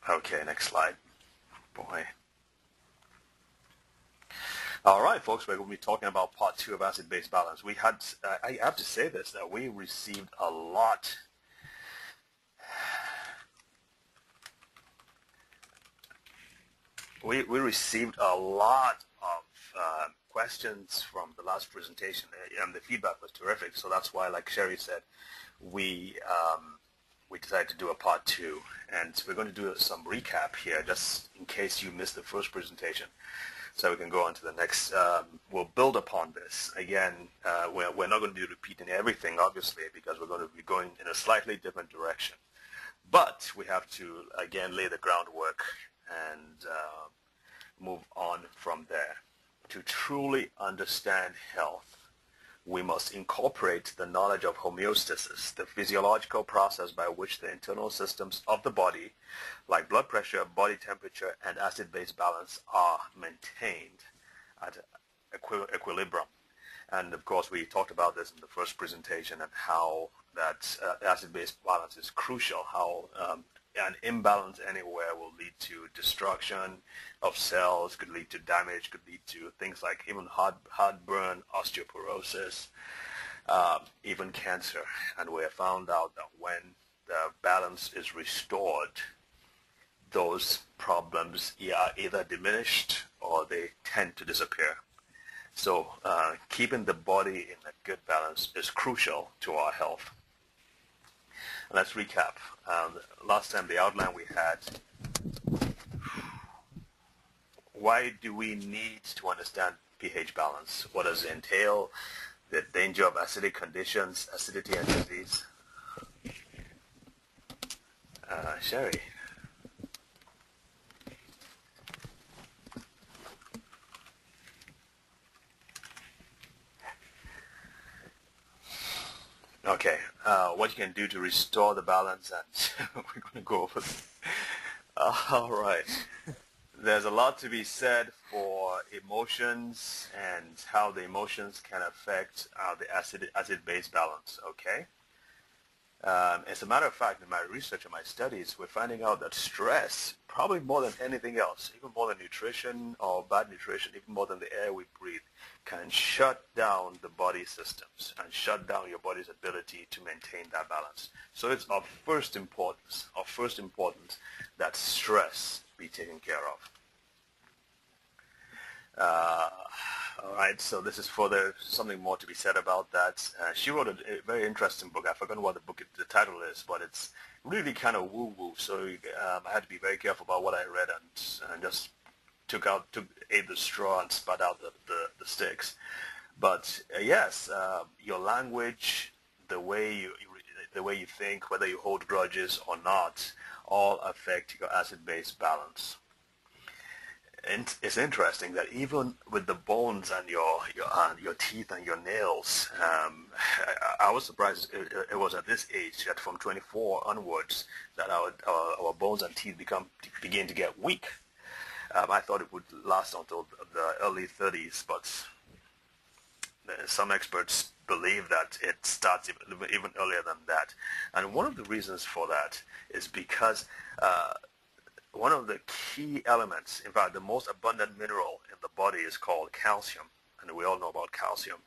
Okay, next slide. Boy. All right, folks, we're going to be talking about part two of acid-base balance. I have to say this, that we received a lot. We received a lot of questions from the last presentation, and the feedback was terrific. So that's why, like Sherry said, we decided to do a part two, and we're going to do some recap here, just in case you missed the first presentation, so we can go on to the next. We'll build upon this. Again, we're not going to be repeating everything, obviously, because we're going to be going in a slightly different direction. But we have to, again, lay the groundwork and move on from there. To truly understand health, we must incorporate the knowledge of homeostasis, the physiological process by which the internal systems of the body, like blood pressure, body temperature, and acid-base balance, are maintained at equilibrium. And of course, we talked about this in the first presentation, and how that acid-base balance is crucial, how an imbalance anywhere will lead to destruction of cells, could lead to damage, could lead to things like even heartburn, osteoporosis, even cancer. And we have found out that when the balance is restored, those problems are either diminished or they tend to disappear. So keeping the body in a good balance is crucial to our health. Let's recap. Last time, the outline we had, why do we need to understand pH balance? What does it entail? The danger of acidic conditions, acidity and disease. Sherry. Okay, what you can do to restore the balance, and we're going to go over this. All right. There's a lot to be said for emotions and how the emotions can affect the acid-base balance, okay? As a matter of fact, in my research and my studies, we're finding out that stress, probably more than anything else, even more than nutrition or bad nutrition, even more than the air we breathe, can shut down the body systems and shut down your body's ability to maintain that balance. So it's of first importance that stress be taken care of. All right, so this is something more to be said about that. She wrote a very interesting book. I've forgotten what the title is, but it's really kind of woo-woo. So I had to be very careful about what I read, and just took the straw and spat out the sticks. But yes, your language, the way you think, whether you hold grudges or not, all affect your acid-base balance. And it's interesting that even with the bones and your teeth and your nails, I was surprised it was at this age, that from 24 onwards, that our bones and teeth begin to get weak. I thought it would last until the early 30s, but some experts believe that it starts even earlier than that. And one of the reasons for that is because one of the key elements, in fact, the most abundant mineral in the body is called calcium, and we all know about calcium.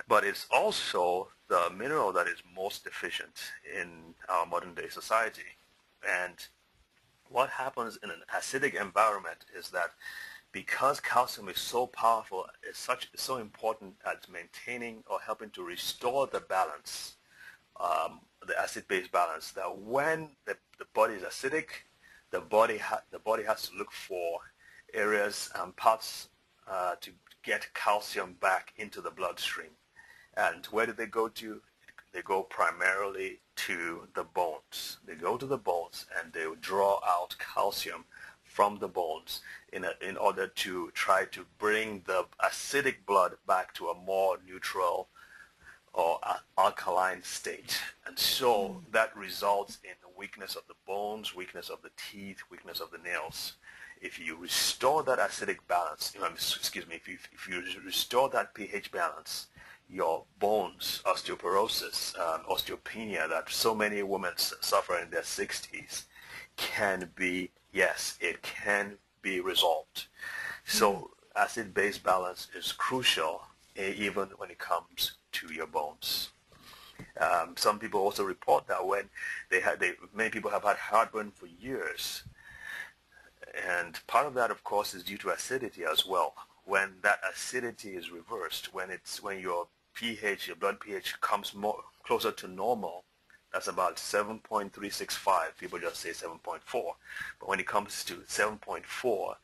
But it's also the mineral that is most deficient in our modern-day society. And what happens in an acidic environment is that because calcium is so powerful, it's so important at maintaining or helping to restore the balance, the acid-base balance, that when the body is acidic, the body has to look for areas and parts to get calcium back into the bloodstream. And where do they go to? They go primarily to the bones. They go to the bones and they draw out calcium from the bones in order to try to bring the acidic blood back to a more neutral or alkaline state. And so that results in the weakness of the bones, weakness of the teeth, weakness of the nails. If you restore that acidic balance, if you restore that pH balance, your bones, osteoporosis, osteopenia that so many women suffer in their 60s, can be, yes, it can be resolved. So acid-base balance is crucial even when it comes to your bones. Some people also report that when many people have had heartburn for years, and part of that, of course, is due to acidity as well. When that acidity is reversed, when your pH, your blood pH, comes more closer to normal, that's about 7.365. People just say 7.4, but when it comes to 7.4,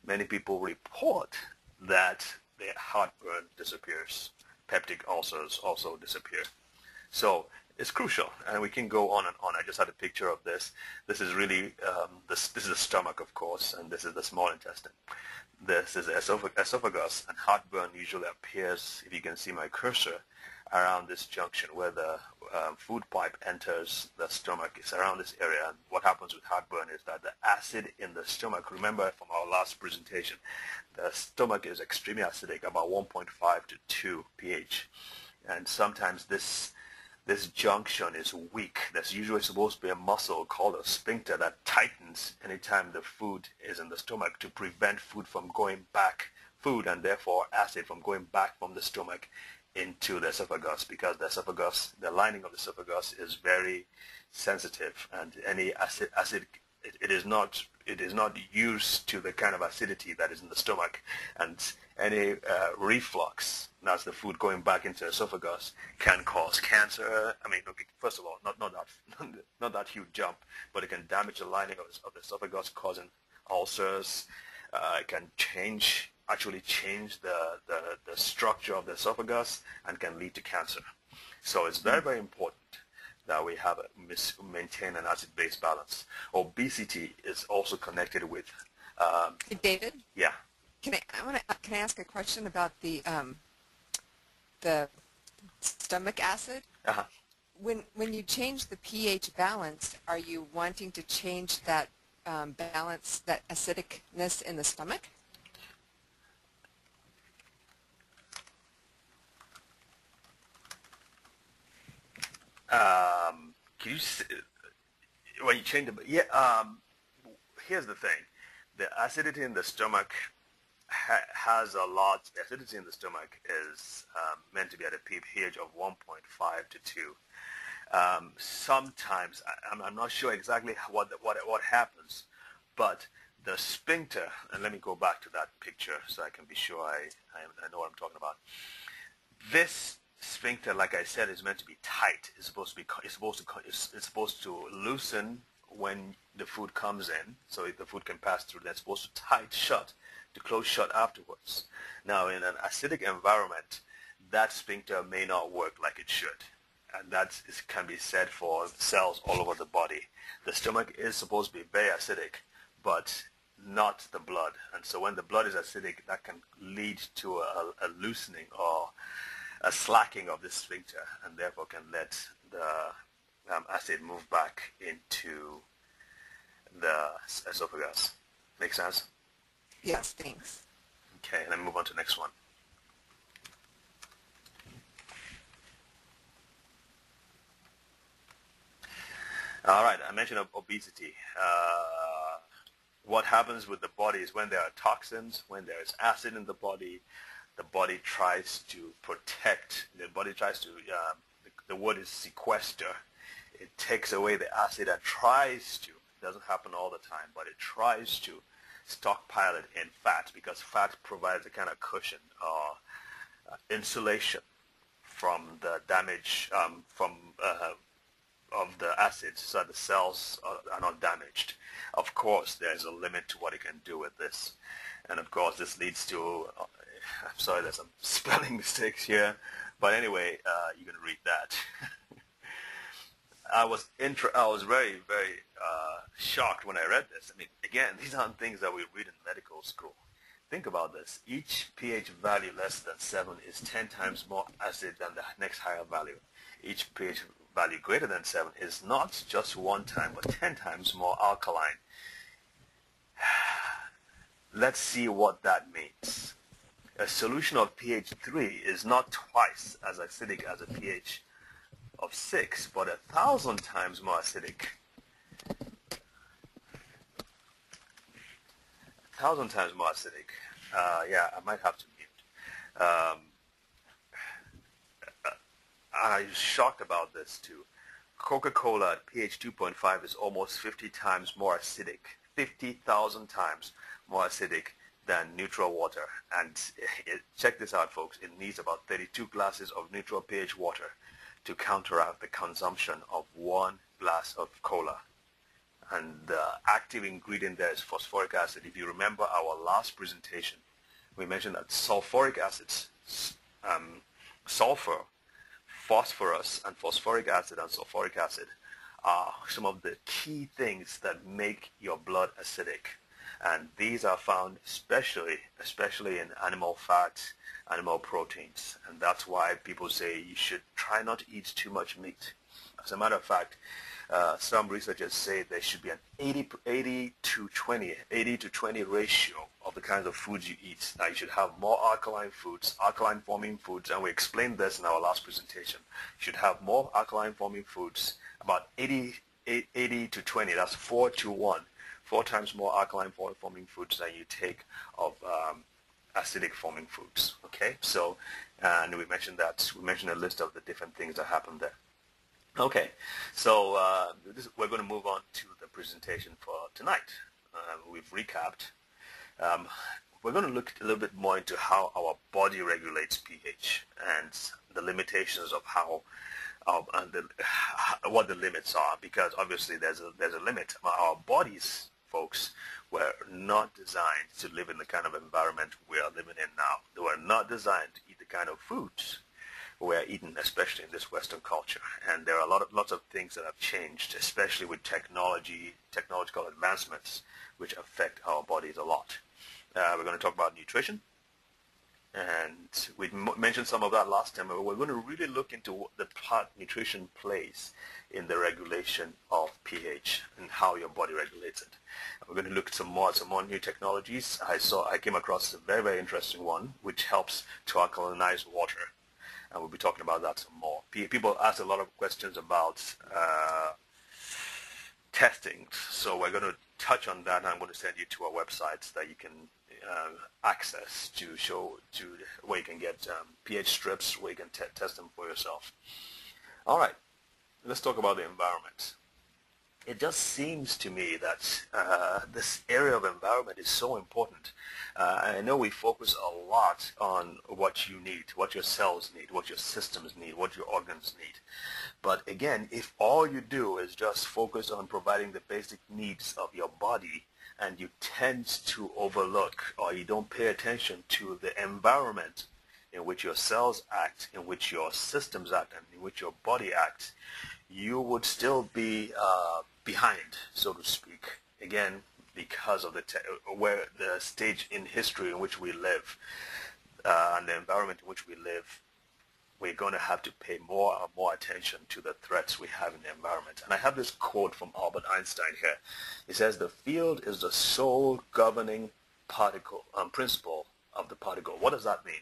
many people report that their heartburn disappears. Peptic ulcers also disappear. So it's crucial, and we can go on and on. I just had a picture of this. This is really, this is the stomach, of course, and this is the small intestine. This is the esophagus, and heartburn usually appears, if you can see my cursor, around this junction where the food pipe enters the stomach. It's around this area, and what happens with heartburn is that the acid in the stomach, remember from our last presentation, the stomach is extremely acidic, about 1.5 to 2 pH, and sometimes this junction is weak. There's usually supposed to be a muscle called a sphincter that tightens anytime the food is in the stomach to prevent food and therefore acid from going back from the stomach into the esophagus, because the esophagus, the lining of the esophagus is very sensitive, and any acid it is not used to the kind of acidity that is in the stomach, and any reflux, that's the food going back into the esophagus, can cause cancer. I mean, okay, first of all, not that huge jump, but it can damage the lining of the esophagus, causing ulcers. It can actually change the structure of the esophagus and can lead to cancer. So it's very, very important that we have maintain an acid-base balance. Obesity is also connected with. Hey, David? Yeah. Can I ask a question about the stomach acid? Uh-huh. When you change the pH balance, are you wanting to change that balance, that acidicness in the stomach? Can you when you change the here's the thing, the acidity in the stomach has a lot. The acidity in the stomach is meant to be at a pH of 1.5 to 2. Sometimes I'm not sure exactly what happens, but the sphincter, and let me go back to that picture so I can be sure I know what I'm talking about. This sphincter, like I said, is meant to be tight. It's supposed to loosen when the food comes in, so if the food can pass through. That's supposed to tight shut, to close shut afterwards. Now, in an acidic environment, that sphincter may not work like it should, and that can be said for cells all over the body. The stomach is supposed to be very acidic, but not the blood. And so when the blood is acidic, that can lead to a loosening or a slacking of the sphincter, and therefore can let the acid move back into the esophagus. Make sense? Yes, thanks. Okay, and then move on to the next one. All right, I mentioned obesity. What happens with the body is when there are toxins, when there is acid in the body tries to protect, the word is sequester. It takes away the acid and tries to, it doesn't happen all the time, but it tries to stockpile it in fat, because fat provides a kind of cushion or insulation from the damage of the acids, so that the cells are not damaged. Of course, there's a limit to what it can do with this. And of course, this leads to, I'm sorry, there's some spelling mistakes here, but anyway, you can read that. I was very, very shocked when I read this. I mean, again, these aren't things that we read in medical school. Think about this. Each pH value less than 7 is 10 times more acid than the next higher value. Each pH value greater than 7 is not just 1 time, but 10 times more alkaline. Let's see what that means. A solution of pH 3 is not twice as acidic as a pH of 6, but 1,000 times more acidic. 1,000 times more acidic. Yeah, I might have to mute. I'm shocked about this too. Coca-Cola at pH 2.5 is almost 50 times more acidic, 50,000 times more acidic than neutral water. And check this out, folks. It needs about 32 glasses of neutral pH water to counteract the consumption of one glass of cola. And the active ingredient there is phosphoric acid. If you remember our last presentation, we mentioned that sulfuric acids, sulfur, phosphorus, and phosphoric acid and sulfuric acid are some of the key things that make your blood acidic. And these are found especially in animal fats, animal proteins. And that's why people say you should try not to eat too much meat. As a matter of fact, some researchers say there should be an 80 to 20 ratio of the kinds of foods you eat. Now, you should have more alkaline foods, alkaline forming foods, and we explained this in our last presentation. You should have more alkaline forming foods, about 80 to 20, that's 4 to 1, 4 times more alkaline forming foods than you take of acidic forming foods. Okay, so, and we mentioned a list of the different things that happen there. Okay, so we're going to move on to the presentation for tonight. We've recapped. We're going to look a little bit more into how our body regulates pH and the limitations of how what the limits are, because obviously there's a limit. Our bodies, folks, were not designed to live in the kind of environment we are living in now. They were not designed to eat the kind of foods we're eating, especially in this Western culture. And there are lots of things that have changed, especially with technological advancements, which affect our bodies a lot. We're going to talk about nutrition, and we mentioned some of that last time, but we're going to really look into the part nutrition plays in the regulation of pH and how your body regulates it. We're going to look at some more new technologies. I came across a very, very interesting one, which helps to alkalinize water. And we'll be talking about that some more. People ask a lot of questions about testing, so we're going to touch on that, and I'm going to send you to our websites that you can access where you can get pH strips, where you can test them for yourself. All right, let's talk about the environment. It just seems to me that this area of environment is so important. I know we focus a lot on what you need, what your cells need, what your systems need, what your organs need. But again, if all you do is just focus on providing the basic needs of your body, and you tend to overlook, or you don't pay attention to the environment in which your cells act, in which your systems act, and in which your body acts, you would still be behind, so to speak. Again, because of the stage in history in which we live, and the environment in which we live, we're going to have to pay more and more attention to the threats we have in the environment. And I have this quote from Albert Einstein here. He says, "The field is the sole governing principle of the particle." What does that mean?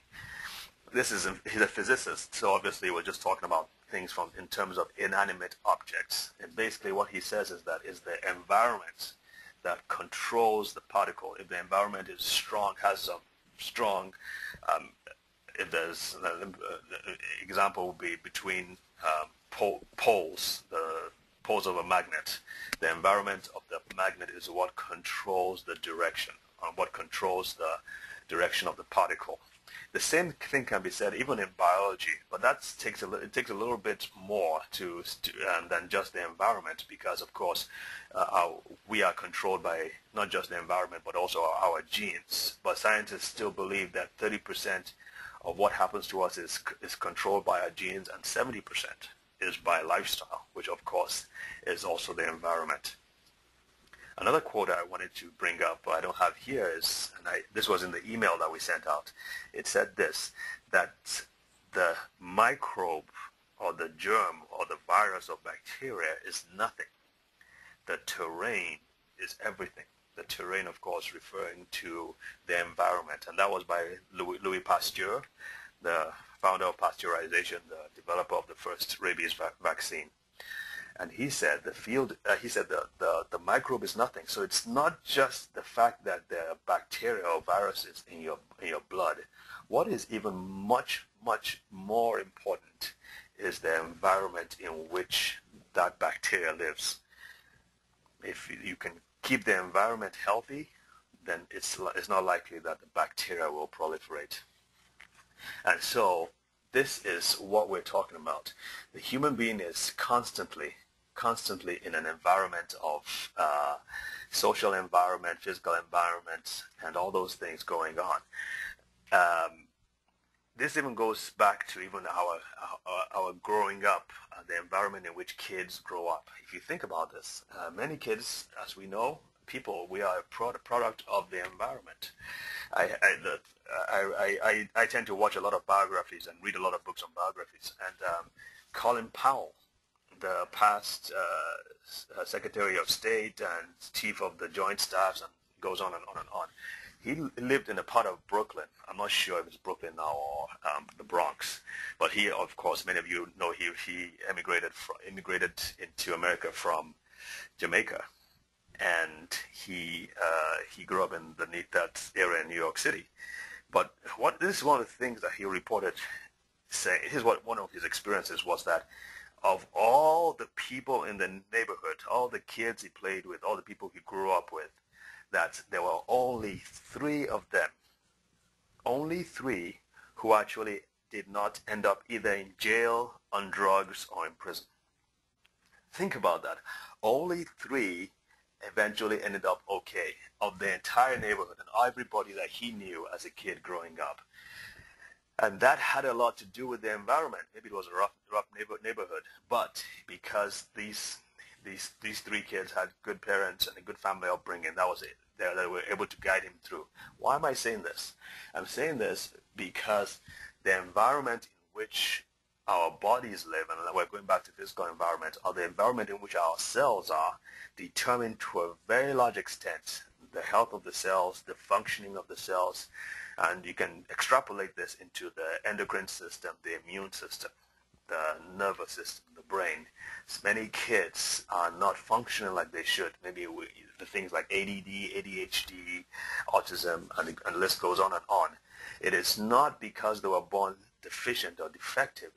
He's a physicist, so obviously we're just talking about things in terms of inanimate objects. And basically what he says is that it's the environment that controls the particle. If the environment is strong, has some strong, if there's an example would be between poles, the poles of a magnet. The environment of the magnet is what controls the direction, what controls the direction of the particle. The same thing can be said even in biology, but it takes a little bit more than just the environment, because of course we are controlled by not just the environment but also our genes. But scientists still believe that 30% of what happens to us is controlled by our genes, and 70% is by lifestyle, which of course is also the environment. Another quote I wanted to bring up, but I don't have here, is, and this was in the email that we sent out. It said this, that the microbe or the germ or the virus or bacteria is nothing. The terrain is everything. The terrain, of course, referring to the environment. And that was by Louis Pasteur, the founder of pasteurization, the developer of the first rabies vaccine. And he said the microbe is nothing. So it's not just the fact that there are bacteria or viruses in your blood. What is even much more important is the environment in which that bacteria lives. If you can keep the environment healthy, then it's not likely that the bacteria will proliferate. And so this is what we're talking about. The human being is constantly in an environment of social environment, physical environment, and all those things going on. This even goes back to even our growing up, the environment in which kids grow up. If you think about this, many kids, as we know, we are a product of the environment. I tend to watch a lot of biographies and read a lot of books on biographies. And Colin Powell, the past Secretary of State and Chief of the Joint Staffs, and goes on and on and on. He lived in a part of Brooklyn. I'm not sure if it's Brooklyn now or the Bronx, but he, of course, many of you know he immigrated into America from Jamaica, and he grew up in that area in New York City. But this is one of the things that he reported saying. Here's what one of his experiences was, that of all the people in the neighborhood, all the kids he played with, all the people he grew up with, that there were only 3 of them, only 3 who actually did not end up either in jail, on drugs, or in prison. Think about that. Only 3 eventually ended up okay of the entire neighborhood and everybody that he knew as a kid growing up. And that had a lot to do with the environment. Maybe it was a rough neighborhood, but because these 3 kids had good parents and a good family upbringing, that was it. They were able to guide him through. Why am I saying this? I'm saying this because the environment in which our bodies live, and we're going back to physical environment, or the environment in which our cells are, determine to a very large extent the health of the cells, the functioning of the cells, and you can extrapolate this into the endocrine system, the immune system, the nervous system, the brain. Many kids are not functioning like they should. Maybe the things like ADD, ADHD, autism, and the list goes on and on. It is not because they were born deficient or defective.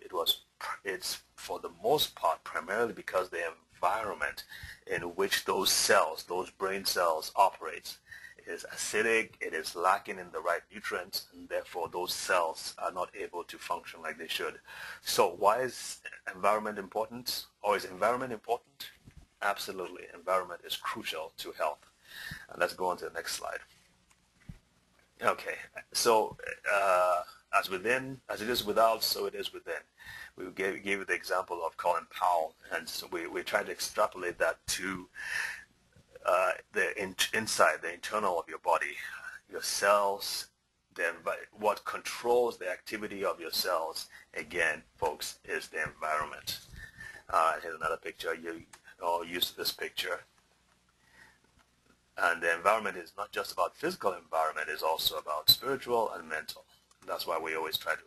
It's for the most part primarily because the environment in which those cells, those brain cells, operates is acidic, it is lacking in the right nutrients, and therefore those cells are not able to function like they should. So why is environment important? Or is environment important? Absolutely. Environment is crucial to health. And let's go on to the next slide. Okay, so as it is without, so it is within. We gave you the example of Colin Powell, and so we tried to extrapolate that to the inside, the internal of your body, your cells, what controls the activity of your cells, again, folks, is the environment. Here's another picture. I'll use this picture. And the environment is not just about physical environment, it's also about spiritual and mental. That's why we always try to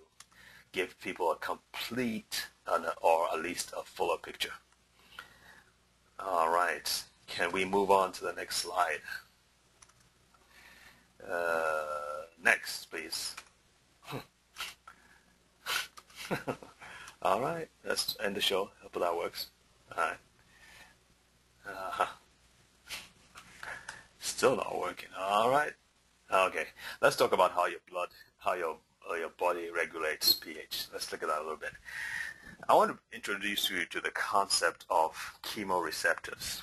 give people a complete or at least a fuller picture. All right. Can we move on to the next slide? Next, please. All right. Let's end the show. Hope that works. All right. Still not working. All right. Okay. Let's talk about how your body regulates pH. Let's look at that a little bit. I want to introduce you to the concept of chemoreceptors.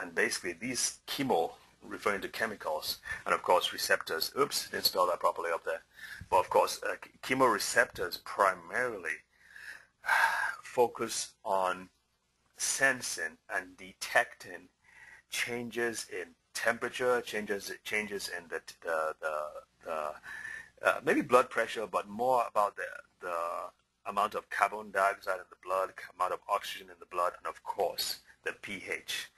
And basically these chemo, referring to chemicals, and of course receptors, oops, didn't spell that properly up there. But of course, chemoreceptors primarily focus on sensing and detecting changes in temperature, changes in the maybe blood pressure, but more about the amount of carbon dioxide in the blood, amount of oxygen in the blood, and of course the pH.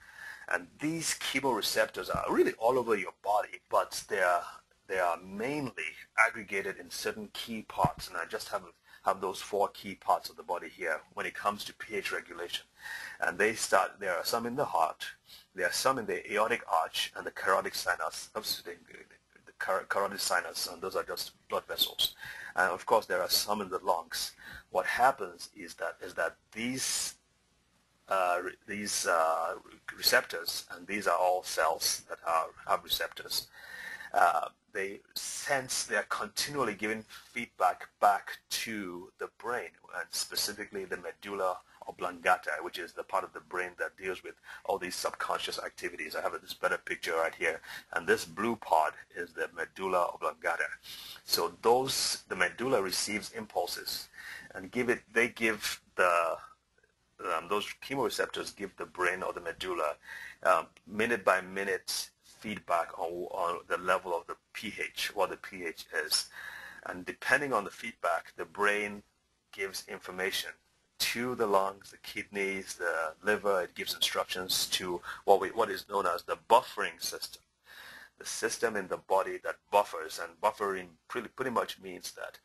And these chemoreceptors are really all over your body, but they are mainly aggregated in certain key parts. And I just have have those four key parts of the body here when it comes to pH regulation. And there are some in the heart, there are some in the aortic arch and the carotid sinus, carotid sinus, and those are just blood vessels. And of course, there are some in the lungs. What happens is that these receptors, and these are all cells that have receptors, they are continually giving feedback back to the brain, and specifically the medulla oblongata, which is the part of the brain that deals with all these subconscious activities. I have this better picture right here, and this blue part is the medulla oblongata. So the medulla receives impulses, and those chemoreceptors give the brain or the medulla minute by minute feedback on the level of the pH, what the pH is. And depending on the feedback, the brain gives information to the lungs, the kidneys, the liver. It gives instructions to what is known as the buffering system, the system in the body that buffers. And buffering pretty much means that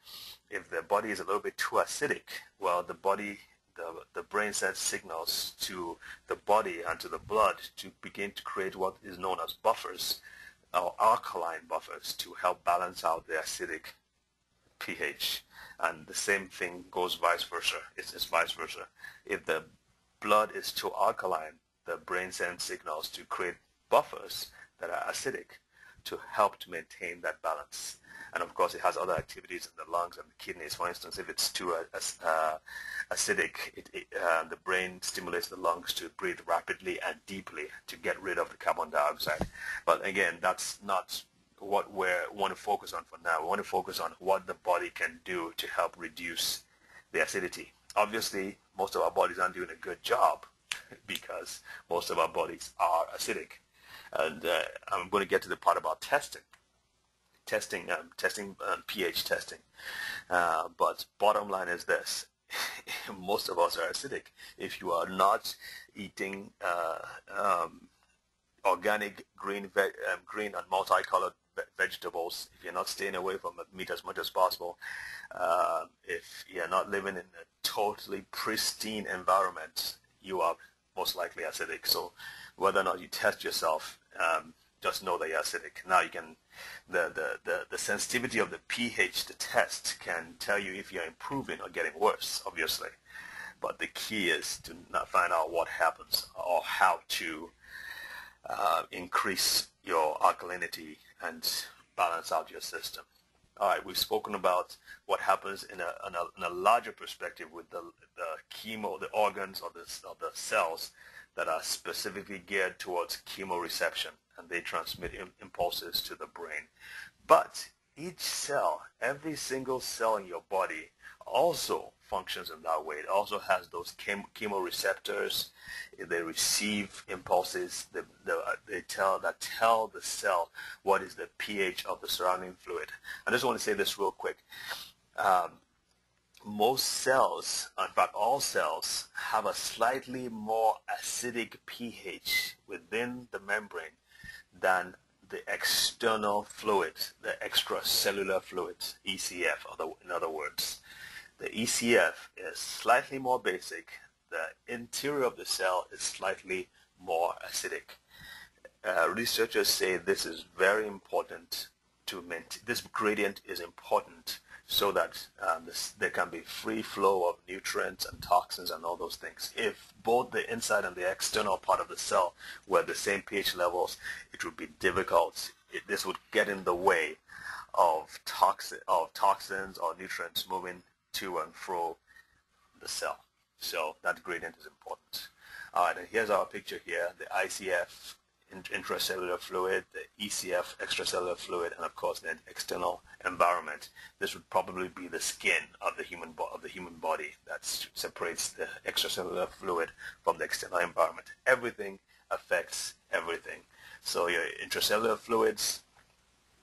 if the body is a little bit too acidic, well, the brain sends signals to the body and to the blood to begin to create what is known as buffers, or alkaline buffers, to help balance out the acidic pH. And the same thing goes vice versa. It's vice versa. If the blood is too alkaline, the brain sends signals to create buffers that are acidic to help to maintain that balance. And of course, it has other activities in the lungs and the kidneys. For instance, if it's too acidic, the brain stimulates the lungs to breathe rapidly and deeply to get rid of the carbon dioxide. But again, that's not what we want to focus on for now. We want to focus on what the body can do to help reduce the acidity. Obviously, most of our bodies aren't doing a good job because most of our bodies are acidic. And I'm going to get to the part about testing pH testing. But bottom line is this: most of us are acidic. If you are not eating organic green and multicolored vegetables, if you're not staying away from meat as much as possible, if you're not living in a totally pristine environment, you are most likely acidic. So whether or not you test yourself, just know that you're acidic. Now the sensitivity of the pH, the test, can tell you if you're improving or getting worse, obviously. But the key is to not find out what happens or how to increase your alkalinity and balance out your system. All right, we've spoken about what happens in a larger perspective with the organs or the cells that are specifically geared towards chemoreception, and they transmit impulses to the brain. But each cell, every single cell in your body also functions in that way. It also has those chemoreceptors. They receive impulses that tell the cell what is the pH of the surrounding fluid. I just want to say this real quick. Most cells, in fact all cells, have a slightly more acidic pH within the membrane than the external fluid, the extracellular fluid, ECF, in other words. The ECF is slightly more basic. The interior of the cell is slightly more acidic. Researchers say this is very important to maintain. This gradient is important so that there can be free flow of nutrients and toxins and all those things. If both the inside and the external part of the cell were the same pH levels, it would be difficult. This would get in the way of toxins or nutrients moving to and fro the cell. So that gradient is important. All right, and here's our picture here: the ICF, intracellular fluid, the ECF, extracellular fluid, and of course the external environment. This would probably be the skin of the human body that separates the extracellular fluid from the external environment. Everything affects everything. So your intracellular fluids,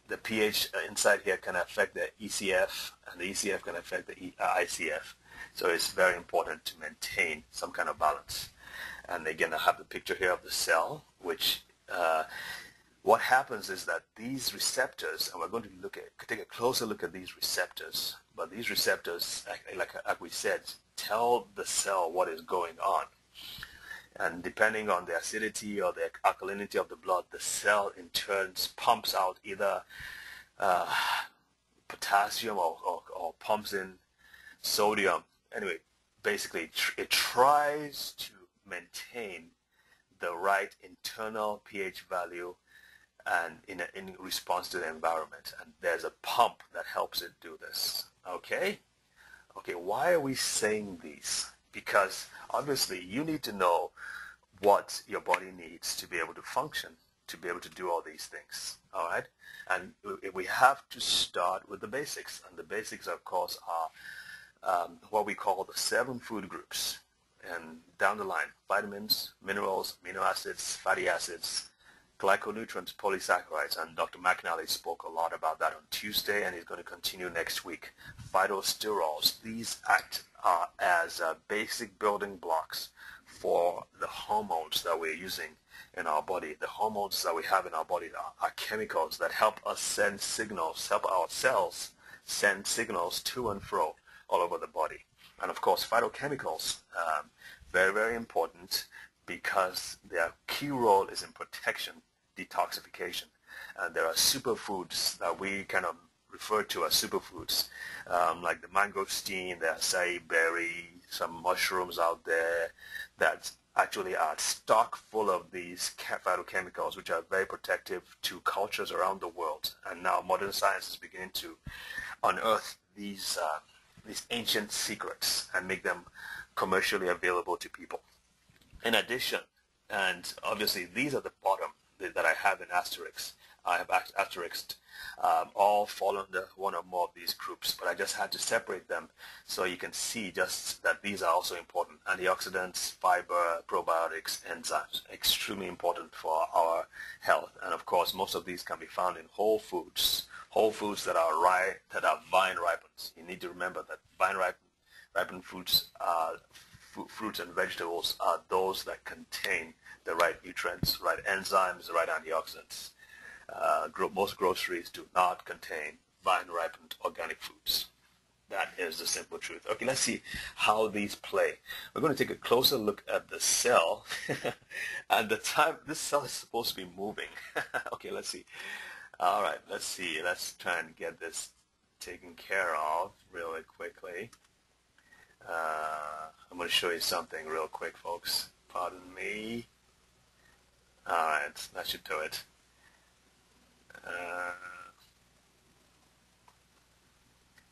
the pH inside here can affect the ECF, and the ECF can affect the ICF. So it's very important to maintain some kind of balance. And again, I have the picture here of the cell, which what happens is that these receptors, and we're going to take a closer look at these receptors, but these receptors, like we said, tell the cell what is going on. And depending on the acidity or the alkalinity of the blood, the cell in turn pumps out either potassium or pumps in sodium. Anyway, basically it tries to maintain the right internal pH value and in response to the environment. And there's a pump that helps it do this. Okay, why are we saying these? Because obviously you need to know what your body needs to be able to function, to be able to do all these things. All right, and we have to start with the basics, and the basics of course are what we call the 7 food groups, and down the line: vitamins, minerals, amino acids, fatty acids, glyconutrients, polysaccharides, and Dr. McNally spoke a lot about that on Tuesday, and he's going to continue next week. Phytosterols, these act as basic building blocks for the hormones that we're using in our body. The hormones that we have in our body are chemicals that help us send signals, help our cells send signals to and fro all over the body. And of course, phytochemicals, very, very important, because their key role is in protection, detoxification. And there are superfoods that we kind of refer to as superfoods, like the mangosteen, the acai berry, some mushrooms out there that actually are stock full of these phytochemicals, which are very protective to cultures around the world. And now modern science is beginning to unearth these ancient secrets and make them commercially available to people. In addition, and obviously these are the bottom that I have in asterisk. I have asterisked all fall under one or more of these groups, but I just had to separate them so you can see just that these are also important. Antioxidants, fiber, probiotics, enzymes, extremely important for our health. And of course, most of these can be found in whole foods that are vine ripened. You need to remember that vine ripened fruits and vegetables are those that contain the right nutrients, right enzymes, the right antioxidants. Most groceries do not contain vine-ripened organic foods. That is the simple truth. Okay, let's see how these play. We're going to take a closer look at the cell. And the time this cell is supposed to be moving. Okay, let's see. All right, let's see. Let's try and get this taken care of really quickly. I'm going to show you something real quick, folks. Pardon me. All right, that should do it.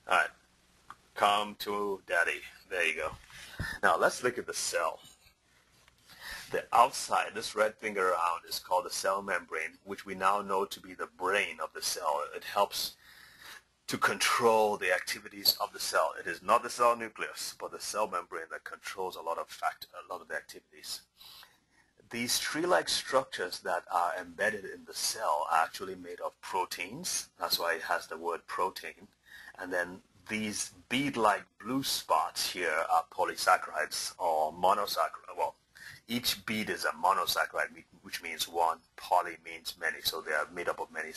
All right, come to daddy. There you go. Now let's look at the cell. The outside, this red thing around, is called the cell membrane, which we now know to be the brain of the cell. It helps to control the activities of the cell. It is not the cell nucleus, but the cell membrane that controls a lot of the activities. These tree-like structures that are embedded in the cell are actually made of proteins. That's why it has the word protein. And then these bead-like blue spots here are polysaccharides or monosaccharides. Well, each bead is a monosaccharide, which means one. Poly means many. So they are made up of many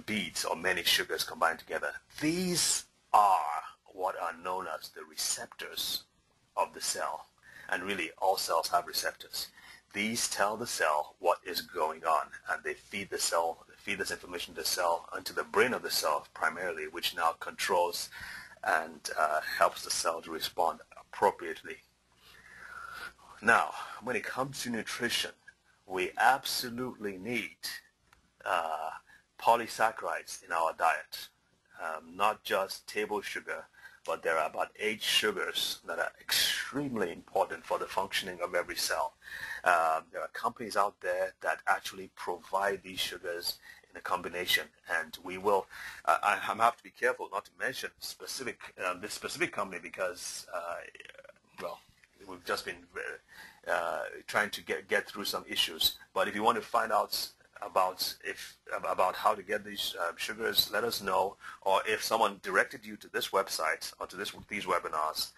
beads or many sugars combined together. These are what are known as the receptors of the cell. And really, all cells have receptors. These tell the cell what is going on, and they feed the cell, feed this information to the cell, into the brain of the cell primarily, which now controls and helps the cell to respond appropriately. Now, when it comes to nutrition, we absolutely need polysaccharides in our diet, not just table sugar, but there are about 8 sugars that are extremely important for the functioning of every cell. There are companies out there that actually provide these sugars in a combination, and we will. I have to be careful not to mention this specific company because, well, we've just been trying to get through some issues. But if you want to find out about how to get these sugars, let us know. Or if someone directed you to this website or to these webinars,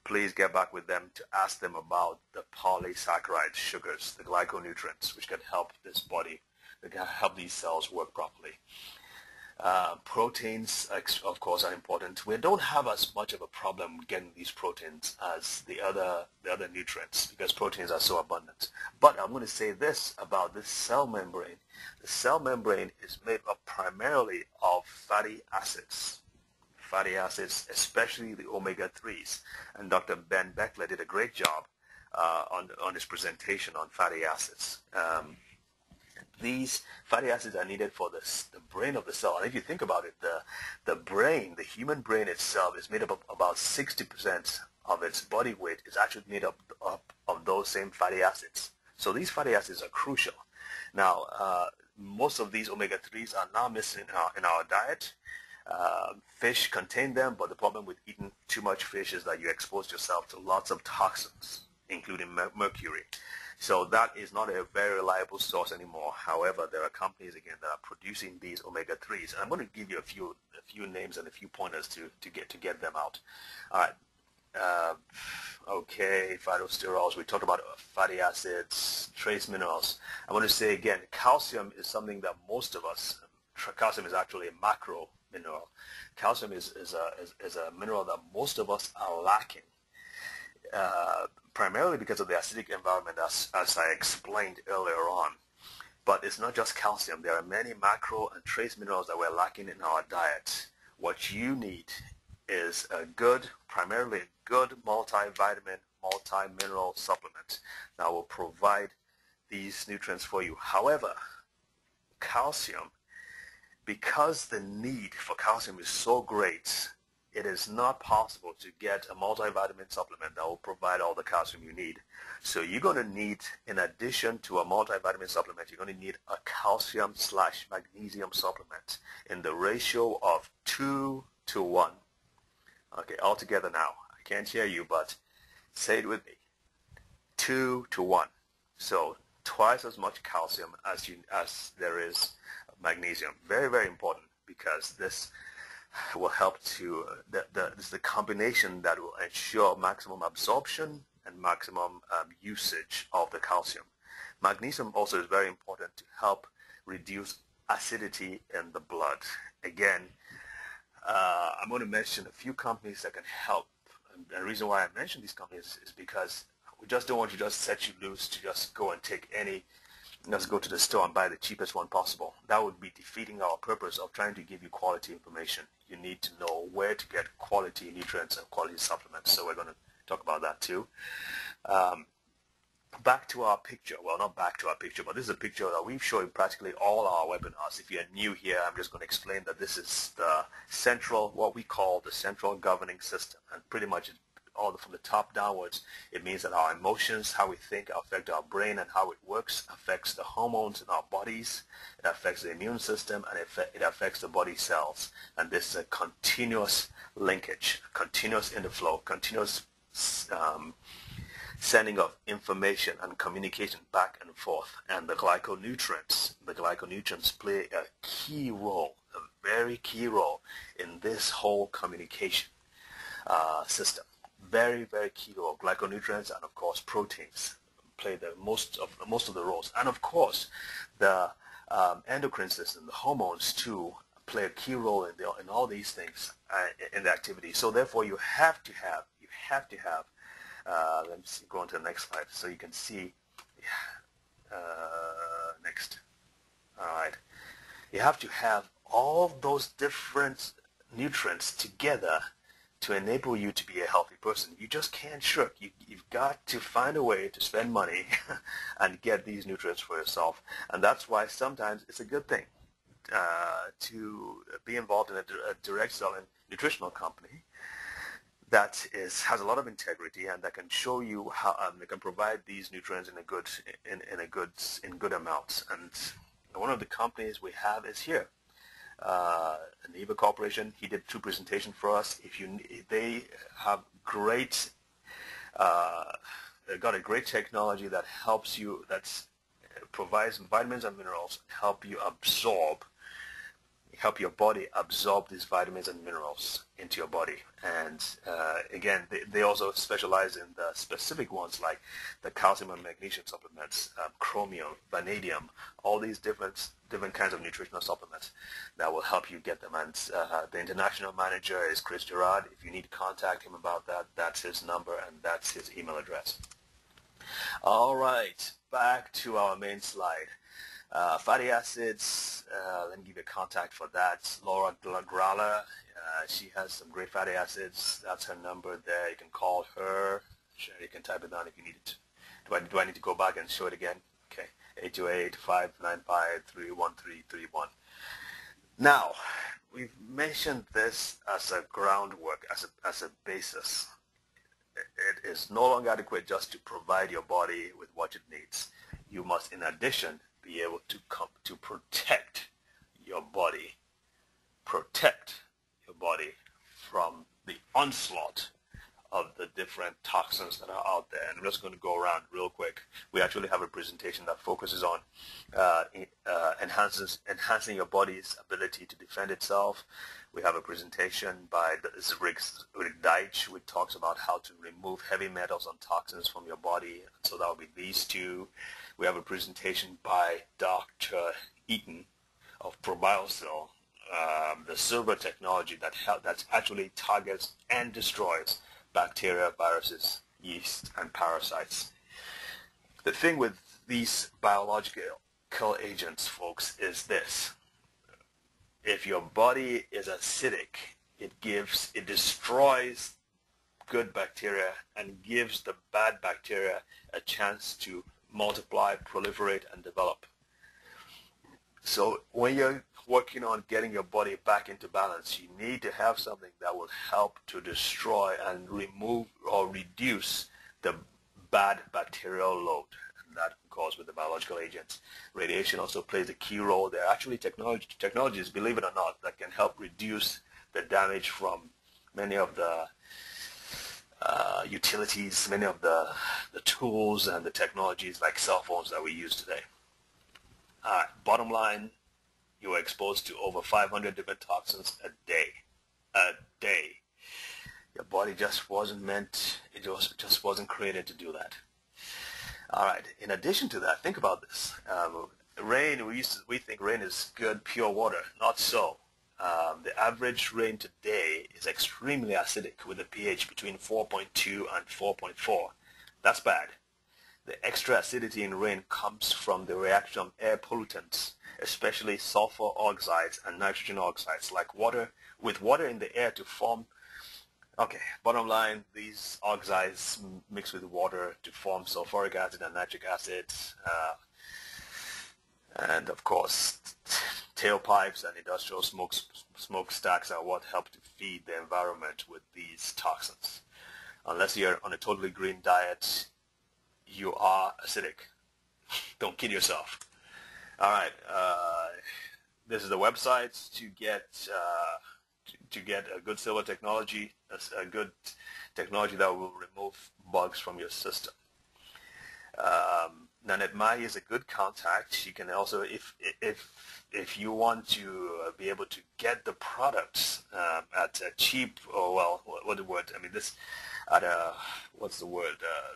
please get back with them to ask them about the polysaccharide sugars, the glyconutrients, which can help this body, that can help these cells work properly. Proteins, of course, are important. We don't have as much of a problem getting these proteins as the other nutrients because proteins are so abundant. But I'm going to say this about this cell membrane. The cell membrane is made up primarily of fatty acids. Fatty acids, especially the omega-3s. And Dr. Ben Beckler did a great job on his presentation on fatty acids. These fatty acids are needed for the brain of the cell. And if you think about it, the brain, the human brain itself, is made up of about 60% of its body weight is actually made up of those same fatty acids. So these fatty acids are crucial. Now, most of these omega-3s are now missing in our diet. Fish contain them, but the problem with eating too much fish is that you expose yourself to lots of toxins, including mercury. So that is not a very reliable source anymore. However, there are companies again that are producing these omega-3s, and I'm going to give you a few names and a few pointers to get them out. All right. Okay, phytosterols. We talked about fatty acids, trace minerals. I want to say again, calcium is something that most of us. Calcium is actually a macro mineral. Calcium is a mineral that most of us are lacking. Primarily because of the acidic environment, as I explained earlier on. But it's not just calcium. There are many macro and trace minerals that we're lacking in our diet. What you need is primarily a good multivitamin, multi-mineral supplement that will provide these nutrients for you. However, calcium, because the need for calcium is so great, it is not possible to get a multivitamin supplement that will provide all the calcium you need. So you're going to need, in addition to a multivitamin supplement, you're going to need a calcium/magnesium supplement in the ratio of 2 to 1. Okay, all together now. I can't hear you, but say it with me. 2 to 1. So twice as much calcium as there is magnesium. Very, very important because this will help to, this is the combination that will ensure maximum absorption and maximum usage of the calcium. Magnesium also is very important to help reduce acidity in the blood. Again, I'm going to mention a few companies that can help. And the reason why I mention these companies is because we just don't want to just set you loose to just go and take just go to the store and buy the cheapest one possible. That would be defeating our purpose of trying to give you quality information. You need to know where to get quality nutrients and quality supplements. So we're going to talk about that too. Back to our picture. Well, not back to our picture, but this is a picture that we've shown in practically all our webinars. If you're new here, I'm just going to explain that this is the central, what we call the central governing system. And pretty much all from the top downwards, it means that our emotions, how we think, affect our brain, and how it works affects the hormones in our bodies. It affects the immune system, and it affects the body cells. And this is a continuous linkage, continuous interflow, continuous sending of information and communication back and forth. And the glyconutrients play a key role, a very key role in this whole communication system. Very, very key role. Glyconutrients and of course proteins play the most of the roles. And of course the endocrine system, the hormones too, play a key role in all these things in the activity. So therefore you have to have let me see, go on to the next slide so you can see next. All right. You have to have all those different nutrients together to enable you to be a healthy person. You just can't shirk. You've got to find a way to spend money and get these nutrients for yourself. And that's why sometimes it's a good thing to be involved in a direct selling nutritional company that has a lot of integrity and that can show you how they can provide these nutrients in good amounts. And one of the companies we have is here. Neva Corporation. He did 2 presentations for us. They have they've got a great technology that helps you. That's provides vitamins and minerals, help your body absorb these vitamins and minerals into your body. And again, they also specialize in the specific ones like the calcium and magnesium supplements, chromium, vanadium, all these different kinds of nutritional supplements that will help you get them. And the international manager is Chris Gerard. If you need to contact him about that, that's his number and that's his email address. All right, back to our main slide. Fatty acids, let me give you a contact for that. Laura Gralla, she has some great fatty acids. That's her number there. You can call her. Sure, you can type it down if you need it. Do I need to go back and show it again? Okay, 828-595-31331. Now, we've mentioned this as a groundwork, as a basis. It is no longer adequate just to provide your body with what it needs. You must, in addition, be able to protect your body from the onslaught of the different toxins that are out there. And I'm just going to go around real quick. We actually have a presentation that focuses on enhancing your body's ability to defend itself. We have a presentation by Rick Deitch, which talks about how to remove heavy metals and toxins from your body. So that will be these two. We have a presentation by Dr. Eaton of ProBioCell, the silver technology that actually targets and destroys bacteria, viruses, yeast, and parasites. The thing with these biological agents, folks, is this. If your body is acidic, it destroys good bacteria and gives the bad bacteria a chance to multiply, proliferate, and develop. So when you're working on getting your body back into balance, you need to have something that will help to destroy and remove or reduce the bad bacterial load. And that goes with the biological agents. Radiation also plays a key role. There are actually technologies, believe it or not, that can help reduce the damage from many of the utilities, many of the tools and the technologies like cell phones that we use today. Bottom line, you are exposed to over 500 different toxins a day. Your body just wasn't meant, it just wasn't created to do that. All right, in addition to that, think about this. Rain, we think rain is good, pure water. Not so. The average rain today is extremely acidic with a pH between 4.2 and 4.4. That's bad. The extra acidity in rain comes from the reaction of air pollutants, especially sulfur oxides and nitrogen oxides, like water in the air to form. Okay, bottom line, these oxides mix with water to form sulfuric acid and nitric acid. And of course, tailpipes and industrial smokestacks are what help to feed the environment with these toxins. Unless you're on a totally green diet, you are acidic. Don't kid yourself. All right, this is the website to get a good silver technology, a good technology that will remove bugs from your system. Nanette Mai is a good contact. She can also, if you want to be able to get the products at a cheap, or well, what the word? I mean, this at a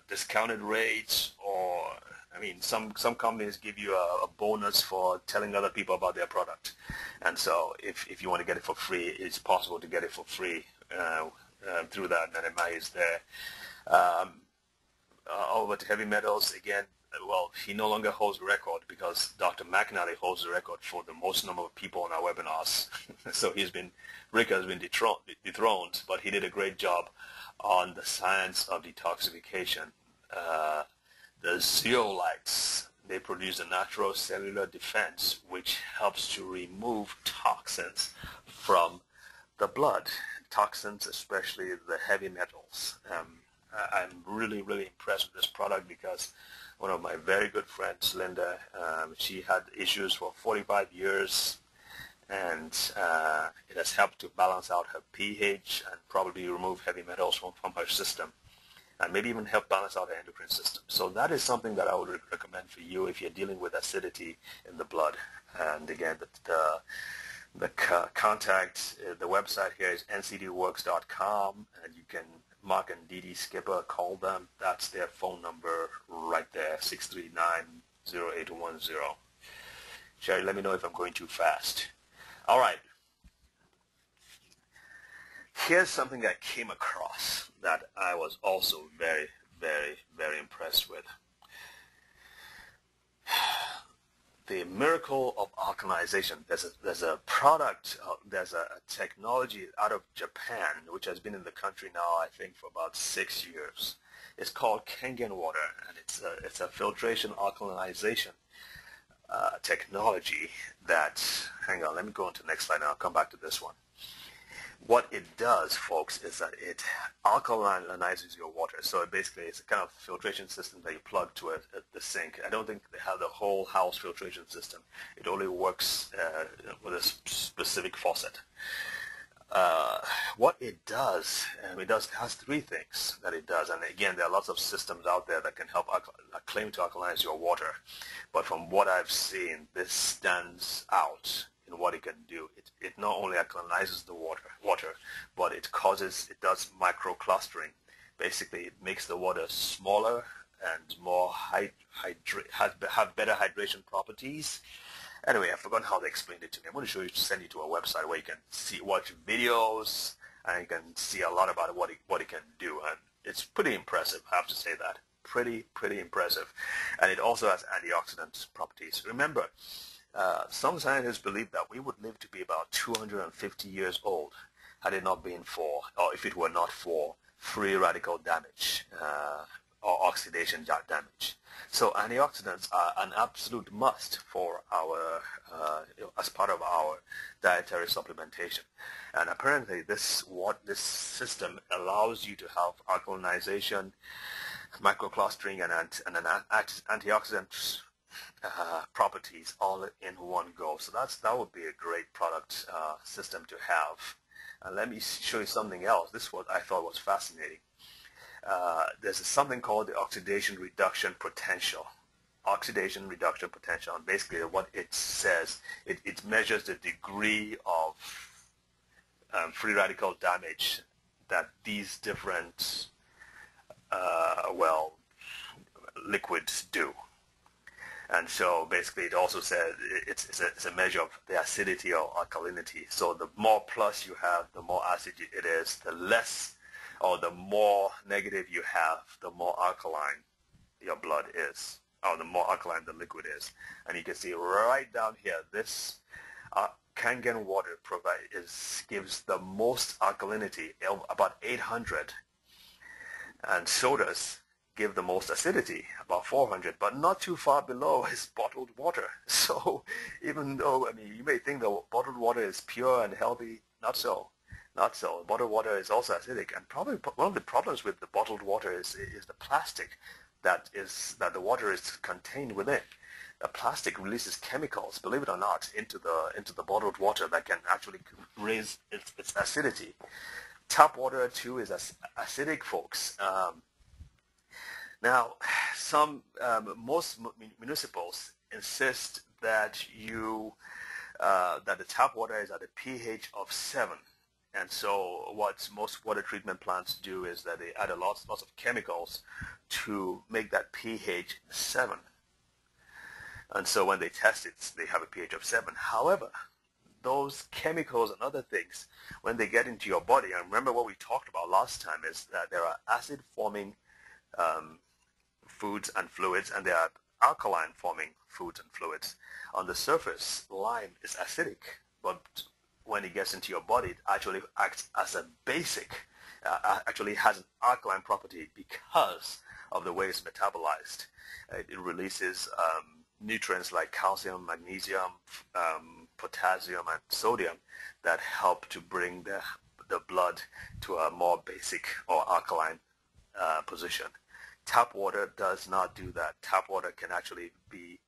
discounted rate, or I mean, some companies give you a bonus for telling other people about their product, and so if you want to get it for free, it's possible to get it for free through that. Nanette Mai is there. Over to heavy metals again. Well, he no longer holds the record because Dr. McNally holds the record for the most number of people on our webinars. So Rick has been dethroned, but he did a great job on the science of detoxification. The zeolites, they produce a natural cellular defense which helps to remove toxins from the blood, toxins, especially the heavy metals. I'm really, really impressed with this product because one of my very good friends, Linda, she had issues for 45 years, and it has helped to balance out her pH and probably remove heavy metals from her system. and maybe even help balance out the endocrine system. So that is something that I would recommend for you if you're dealing with acidity in the blood. And again, the contact, the website here is ncdworks.com, and you can Mark and Dee Dee Skipper, call them. That's their phone number right there, 639-0810. Sherry, let me know if I'm going too fast. All right. Here's something I came across that I was also very, very, very impressed with. The miracle of alkalization. There's a product, there's a technology out of Japan, which has been in the country now, I think, for about 6 years. It's called Kangen water, and it's a filtration alkalization technology that, hang on, let me go on to the next slide and I'll come back to this one. What it does, folks, is that it alkalinizes your water. So basically, it's a kind of filtration system that you plug to the sink. I don't think they have the whole house filtration system. It only works with a specific faucet. What it does, has three things that it does. And again, there are lots of systems out there that can help claim to alkalinize your water. But from what I've seen, this stands out in what it can do. It not only alkalinizes the water, but it does microclustering. Basically, it makes the water smaller and more have better hydration properties. Anyway, I've forgotten how they explained it to me. I'm going to send you to a website where you can watch videos, and you can see a lot about what it can do. And it's pretty impressive, I have to say that. Pretty impressive. And it also has antioxidant properties. Remember, some scientists believe that we would live to be about 250 years old had it not been for, or if it were not for, free radical damage or oxidation damage. So antioxidants are an absolute must for our, as part of our dietary supplementation. And apparently this system allows you to have alkalinization, microclustering, and antioxidant properties all in one go. So that would be a great product system to have. And let me show you something else. This is what I thought was fascinating. There's something called the oxidation reduction potential. Oxidation reduction potential. And basically what it says, it measures the degree of free radical damage that these different liquids do. And so basically it also says it's a measure of the acidity or alkalinity. So the more plus you have, the more acid it is. The less or the more negative you have, the more alkaline your blood is, or the more alkaline the liquid is. And you can see right down here, this Kangen water gives the most alkalinity, about 800. And sodas give the most acidity, about 400, but not too far below is bottled water. So even though, you may think the bottled water is pure and healthy, not so. Not so. Bottled water is also acidic, and probably one of the problems with the bottled water is the plastic that the water is contained within. The plastic releases chemicals, believe it or not, into the bottled water that can actually raise its acidity. Tap water too is acidic, folks. Now, most municipals insist that that the tap water is at a pH of 7. And so what most water treatment plants do is that they add lots of chemicals to make that pH 7. And so when they test it, they have a pH of 7. However, those chemicals and other things, when they get into your body, and remember what we talked about last time, is that there are acid-forming foods and fluids, and there are alkaline-forming foods and fluids. On the surface, lime is acidic, but when it gets into your body, it actually acts as a basic, actually has an alkaline property because of the way it's metabolized. It releases nutrients like calcium, magnesium, potassium, and sodium that help to bring the blood to a more basic or alkaline position. Tap water does not do that. Tap water can actually be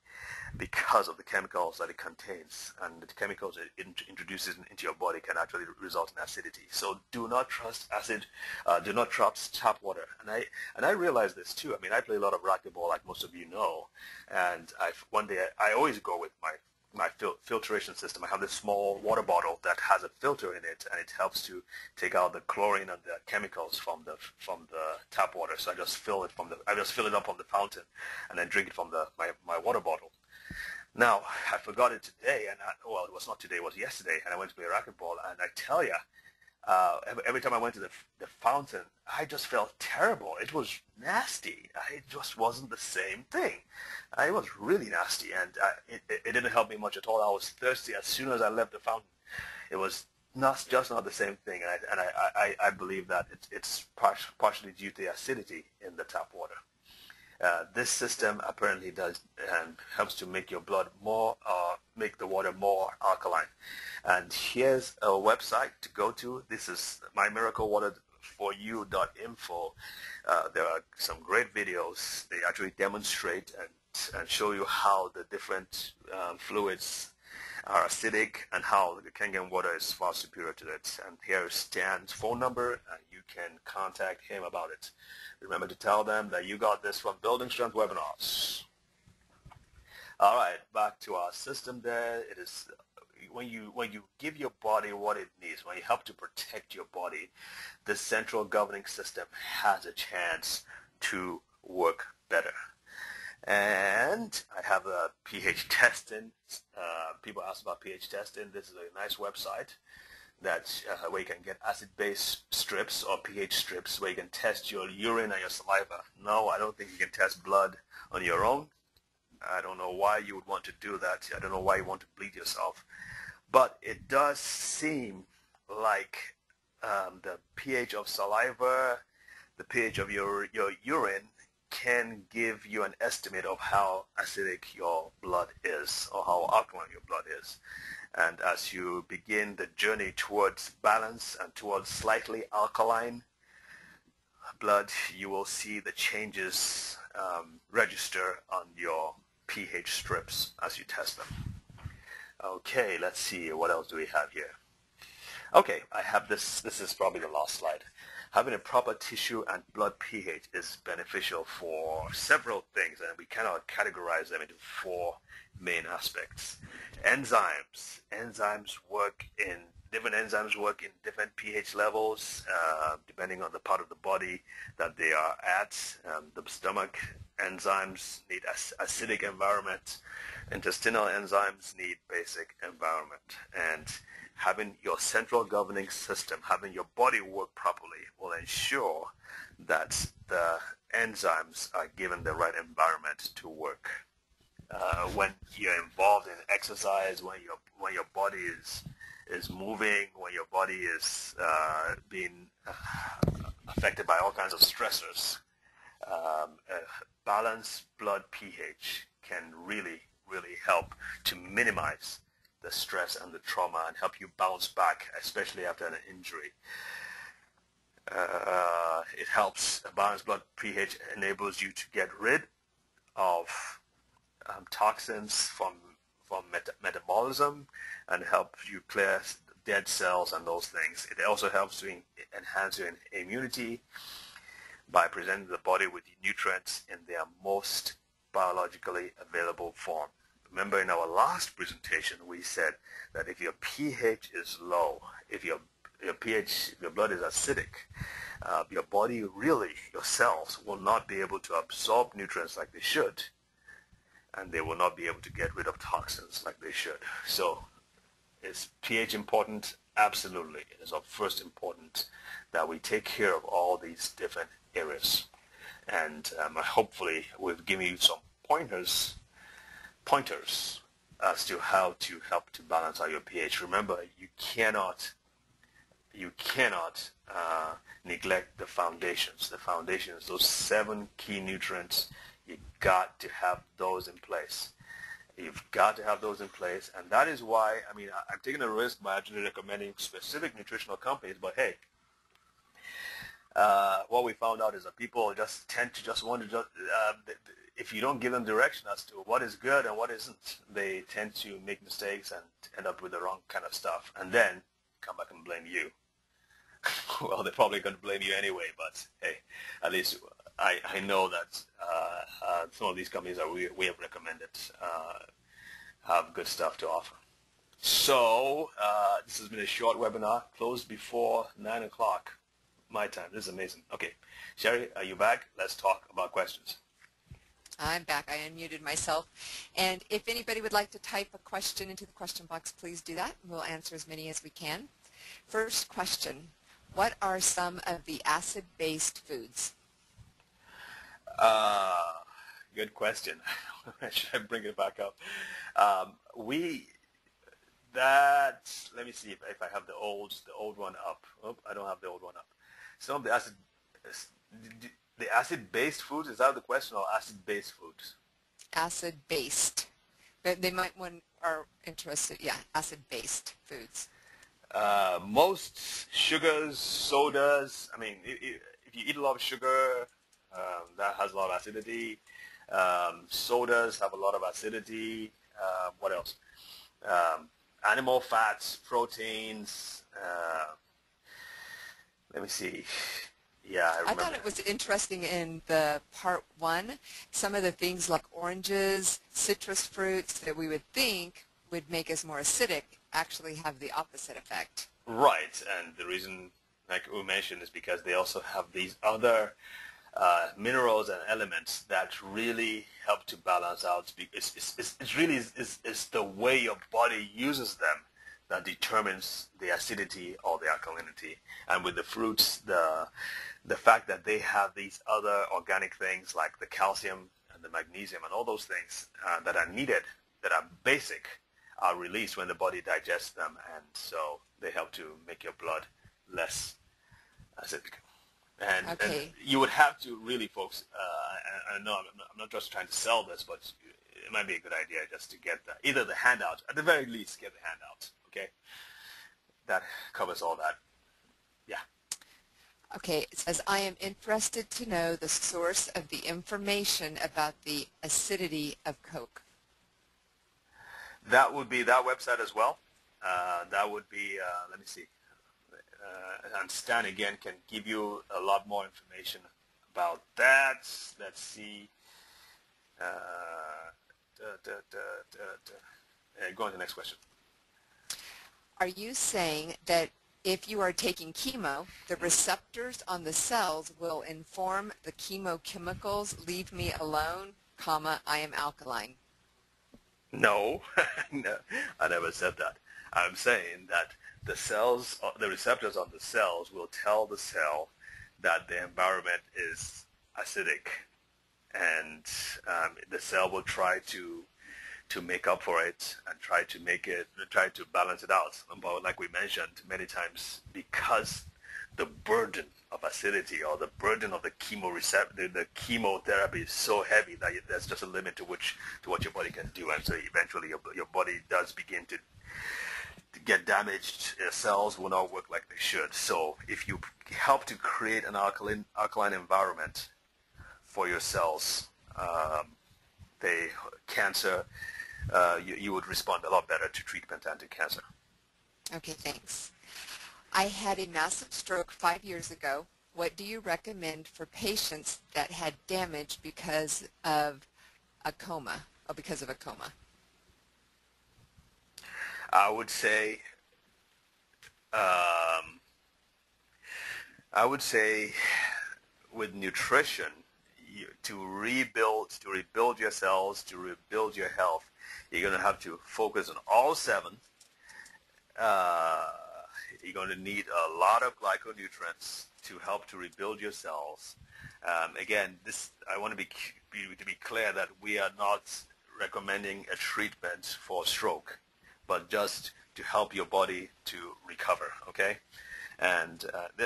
because of the chemicals that it contains, and the chemicals it introduces into your body can actually result in acidity. So do not trust acid, do not trust tap water. And I realize this too. I mean, I play a lot of racquetball, like most of you know, and one day I always go with my filtration system. I have this small water bottle that has a filter in it, and it helps to take out the chlorine and the chemicals from the tap water. So I just fill it up from the fountain, and then drink it from my water bottle. Now, I forgot it today, well, it was not today, it was yesterday, and I went to play racquetball, and I tell you, every time I went to the fountain, I just felt terrible. It was nasty. It just wasn't the same thing. It was really nasty, and it didn't help me much at all. I was thirsty as soon as I left the fountain. It was not the same thing, and I believe that it's partially due to the acidity in the tap water. This system apparently does helps to make your blood make the water more alkaline. And here's a website to go to. This is mymiraclewaterforyou.info. There are some great videos. They actually demonstrate and show you how the different fluids are acidic and how the Kangen water is far superior to it. And here's Stan's phone number, and you can contact him about it. Remember to tell them that you got this from Building Strength Webinars. All right, back to our system there. It is when you give your body what it needs, when you help to protect your body, the central governing system has a chance to work better. And I have a pH testing. People ask about pH testing. This is a nice website where you can get acid-base strips or pH strips where you can test your urine and your saliva. No, I don't think you can test blood on your own. I don't know why you would want to do that. I don't know why you want to bleed yourself. But it does seem like the pH of saliva, the pH of your urine can give you an estimate of how acidic your blood is or how alkaline your blood is. And as you begin the journey towards balance and towards slightly alkaline blood, you will see the changes register on your pH strips as you test them. Okay, let's see, what else do we have here? Okay, I have this. This is probably the last slide. Having a proper tissue and blood pH is beneficial for several things, and we cannot categorize them into four main aspects. Enzymes. Different enzymes work in different pH levels, depending on the part of the body that they are at. The stomach enzymes need acidic environment. Intestinal enzymes need basic environment. And having your central governing system, having your body work properly will ensure that the enzymes are given the right environment to work. When you're involved in exercise, when your body is moving, when your body is being affected by all kinds of stressors, balanced blood pH can really help to minimize the stress and the trauma and help you bounce back, especially after an injury. It helps. A balanced blood pH enables you to get rid of toxins from metabolism and help you clear dead cells and those things. It also helps to enhance your immunity by presenting the body with the nutrients in their most biologically available form. Remember, in our last presentation, we said that if your pH is low, if your blood is acidic, your body really, your cells, will not be able to absorb nutrients like they should, and they will not be able to get rid of toxins like they should. So, is pH important? Absolutely. It is of first importance that we take care of all these different areas. And hopefully we've given you some pointers as to how to help to balance out your pH. Remember, you cannot neglect the foundations. The foundations, those 7 key nutrients, you got to have those in place. You've got to have those in place, and that is why, I mean, I'm taking a risk by actually recommending specific nutritional companies, but hey, what we found out is that people just tend to just want to if you don't give them direction as to what is good and what isn't, they tend to make mistakes and end up with the wrong kind of stuff, and then come back and blame you. Well, they're probably going to blame you anyway, but hey, at least I know that some of these companies that we have recommended have good stuff to offer. So this has been a short webinar, closed before 9 o'clock my time. This is amazing. Okay, Sherry, are you back? Let's talk about questions. I'm back. I unmuted myself. And if anybody would like to type a question into the question box, please do that. We'll answer as many as we can. First question, what are some of the acid-based foods? Good question. Should I bring it back up? Let me see if I have the old one up. Oh, I don't have the old one up. Some of the acid-based foods, is that the question, or acid-based foods? Acid-based. They might are interested, yeah, acid-based foods. Most sugars, sodas, I mean, if you eat a lot of sugar, that has a lot of acidity. Sodas have a lot of acidity. What else? Animal fats, proteins. Let me see. Yeah, I remember. I thought it was interesting in the part 1, some of the things like oranges, citrus fruits that we would think would make us more acidic actually have the opposite effect. Right, and the reason, like we mentioned, is because they also have these other minerals and elements that really help to balance out. It's really the way your body uses them that determines the acidity or the alkalinity. And with the fruits, the fact that they have these other organic things like the calcium and the magnesium and all those things that are needed, that are basic, are released when the body digests them, and so they help to make your blood less acidic. And you would have to really, folks, I know I'm not just trying to sell this, but it might be a good idea just to get either the handout, at the very least get the handout, okay? That covers all that. Yeah. Okay, it says, I am interested to know the source of the information about the acidity of Coke. That would be that website as well. That would be, let me see. And Stan again can give you a lot more information about that. Let's see. Go on to the next question. Are you saying that if you are taking chemo, the receptors on the cells will inform the chemochemicals, leave me alone, comma, I am alkaline? No, no, I never said that. I'm saying that the cells, the receptors on the cells will tell the cell that the environment is acidic, and the cell will try to make up for it and try to balance it out. But like we mentioned many times, because the burden of acidity or the burden of the chemotherapy is so heavy that there's just a limit to what your body can do, and so eventually your body does begin to get damaged. Cells will not work like they should. So if you help to create an alkaline environment for your cells, you would respond a lot better to treatment and to cancer. Okay, thanks. I had a massive stroke 5 years ago. What do you recommend for patients that had damage because of a coma? I would say with nutrition, to rebuild your cells, to rebuild your health, you're going to have to focus on all 7. You're going to need a lot of glyconutrients to help to rebuild your cells. Again, I want to be clear that we are not recommending a treatment for stroke, but just to help your body to recover. Okay, and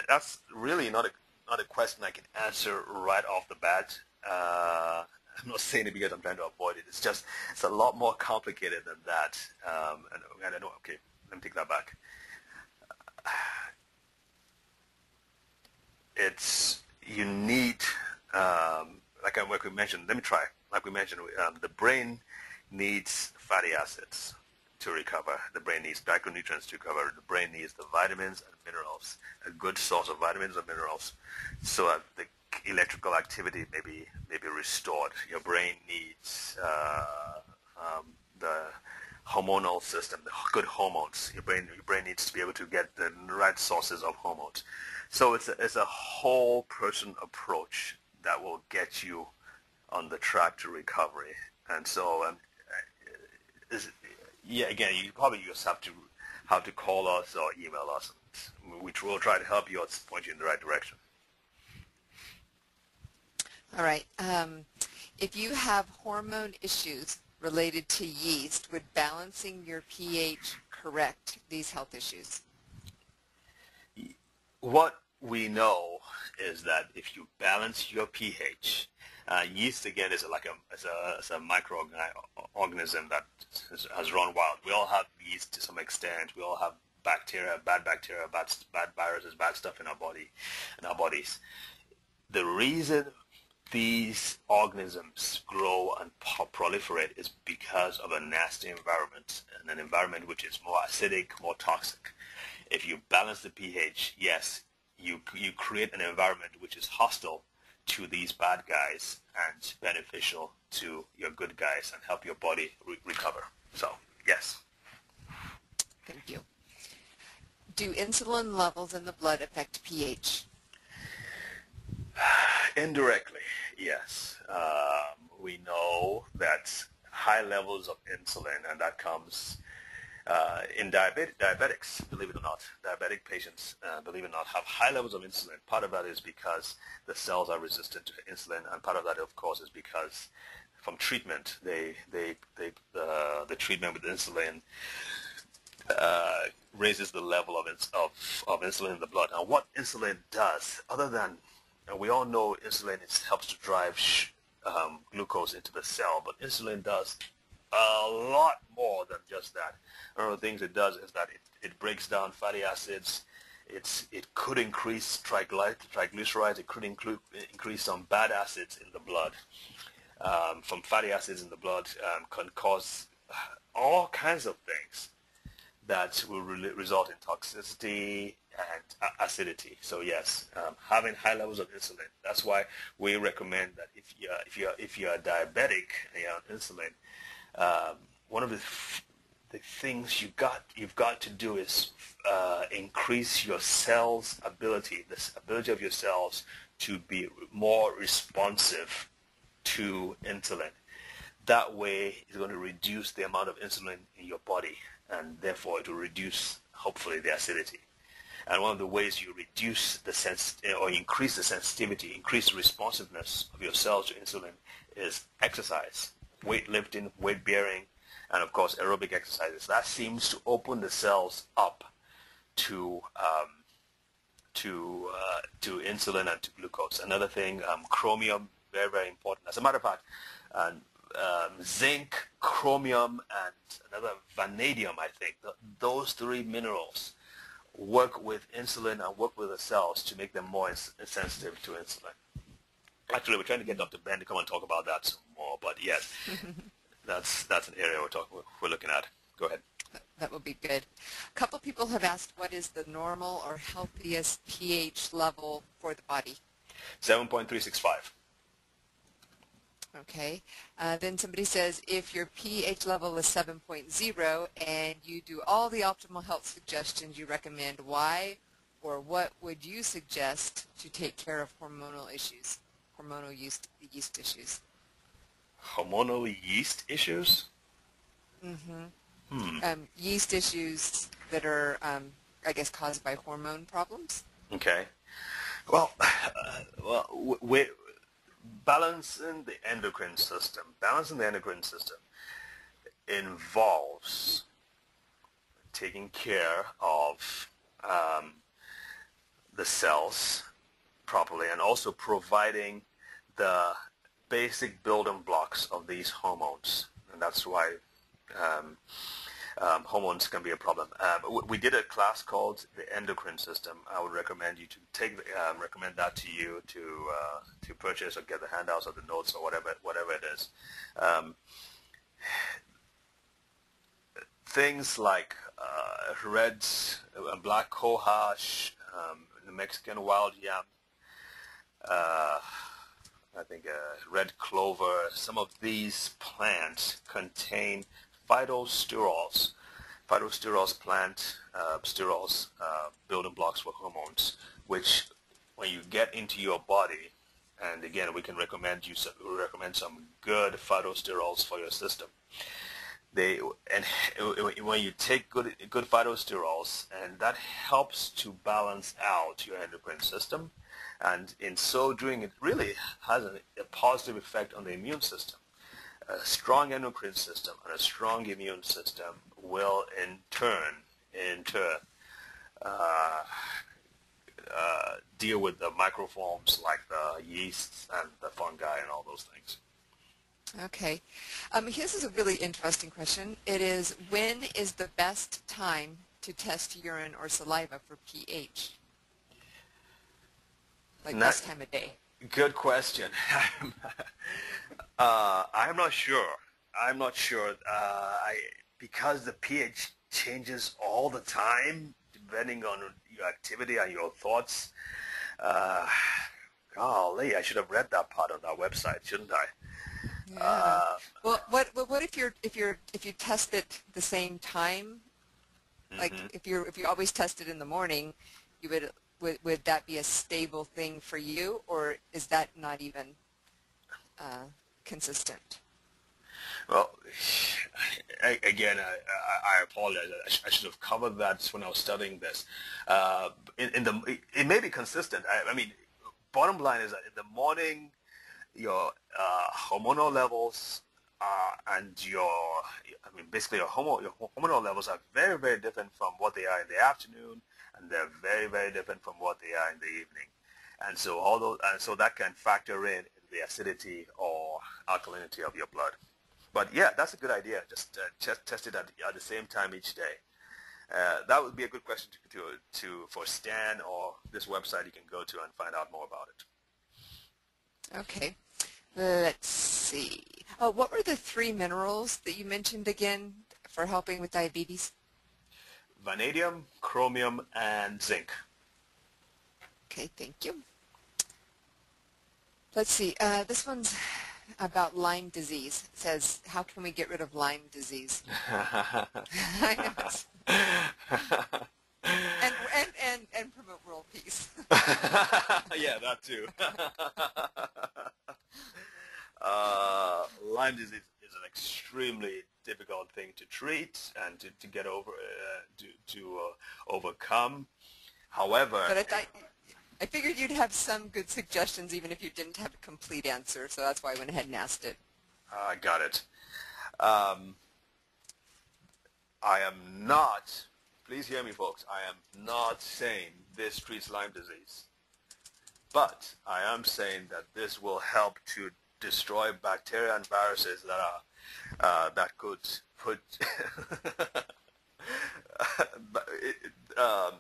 that's really not a question I can answer right off the bat. I'm not saying it because I'm trying to avoid it. It's a lot more complicated than that. And I know. Okay, let me take that back. You need, like we mentioned, let me try like we mentioned, the brain needs fatty acids to recover. The brain needs micronutrients to recover. The brain needs the vitamins and minerals, a good source of vitamins and minerals, so that the electrical activity may be restored. Your brain needs the hormonal system, the good hormones. Your brain needs to be able to get the right sources of hormones. So it's a whole person approach that will get you on the track to recovery. And so, again, you probably just have to call us or email us, which will try to help you or point you in the right direction. All right. If you have hormone issues related to yeast, would balancing your pH correct these health issues? What we know is that if you balance your pH, yeast again is like a microorganism that has run wild. We all have yeast to some extent. We all have bacteria, bad viruses, bad stuff in our bodies. The reason these organisms grow and proliferate is because of a nasty environment, and an environment which is more acidic, more toxic. If you balance the pH, yes, you create an environment which is hostile to these bad guys and beneficial to your good guys and help your body recover. So, yes. Thank you. Do insulin levels in the blood affect pH? Indirectly, yes. We know that high levels of insulin, and that comes in diabetics, believe it or not. Diabetic patients, believe it or not, have high levels of insulin. Part of that is because the cells are resistant to insulin, and part of that, of course, is because from treatment, the treatment with insulin raises the level of insulin in the blood. Now, what insulin does, other than, we all know insulin helps to drive glucose into the cell, but insulin does a lot more than just that. One of the things it does is that it breaks down fatty acids. It could increase triglycerides. It could increase some bad acids in the blood. From fatty acids in the blood can cause all kinds of things that will result in toxicity and acidity. So yes, having high levels of insulin. That's why we recommend that if you're diabetic and you're on insulin, one of the things you've got to do is increase your cells' ability, the ability of your cells to be more responsive to insulin. That way, it's going to reduce the amount of insulin in your body, and therefore it will reduce, hopefully, the acidity. And one of the ways you reduce or increase the sensitivity, increase the responsiveness of your cells to insulin is exercise, weightlifting, weight bearing, and of course aerobic exercises. That seems to open the cells up to insulin and to glucose. Another thing, chromium, very, very important. As a matter of fact, zinc, chromium, and another vanadium, I think. Those three minerals work with insulin and work with the cells to make them more sensitive to insulin. Actually, we're trying to get Dr. Ben to come and talk about that some more, but yes, that's an area we're looking at. Go ahead. That would be good. A couple people have asked, what is the normal or healthiest pH level for the body? 7.365. Okay. Then somebody says, if your pH level is 7.0 and you do all the optimal health suggestions you recommend, why or what would you suggest to take care of hormonal issues, hormonal yeast issues? Hormonal yeast issues? Yeast issues that are, I guess, caused by hormone problems. Okay. Well, balancing the endocrine system. Balancing the endocrine system involves taking care of the cells properly and also providing the basic building blocks of these hormones. And that's why hormones can be a problem. We did a class called the endocrine system. I would recommend you to recommend that to you to purchase or get the handouts or the notes or whatever it is. Things like red and black cohosh, the Mexican wild yam, I think red clover. Some of these plants contain phytosterols. Phytosterols plant sterols, building blocks for hormones, which when you get into your body, and again we can recommend some good phytosterols for your system. When you take good phytosterols, and that helps to balance out your endocrine system, and in so doing, it really has a positive effect on the immune system. A strong endocrine system and a strong immune system will in turn deal with the microforms like the yeasts and the fungi and all those things. Okay. This is a really interesting question. It is, when is the best time to test urine or saliva for pH? Like best time of day? Good question. I'm not sure. Because the pH changes all the time, depending on your activity and your thoughts. Golly, I should have read that part on our website, shouldn't I? Yeah. Well, what if you test it the same time? Like if you always test it in the morning, would that be a stable thing for you, or is that not even consistent? Well, again, I apologize. I should have covered that when I was studying this. It may be consistent. I mean, bottom line is that in the morning, your hormonal levels basically your hormonal levels are very, very different from what they are in the afternoon, and they're very, very different from what they are in the evening. And so that can factor in the acidity or alkalinity of your blood. But yeah, that's a good idea. Just test it at the same time each day. That would be a good question for Stan or this website you can go to and find out more about it. Okay. Let's see. Oh, what were the 3 minerals that you mentioned again for helping with diabetes? Vanadium, chromium, and zinc. Okay, thank you. Let's see. This one's about Lyme disease. It says, how can we get rid of Lyme disease? I know. And promote world peace. Yeah, that too. Lyme disease is an extremely difficult thing to treat and to get over, to overcome. However, but I figured you'd have some good suggestions even if you didn't have a complete answer, so that's why I went ahead and asked it. I got it. I am not, please hear me folks, I am not saying this treats Lyme disease. But I am saying that this will help to destroy bacteria and viruses that could put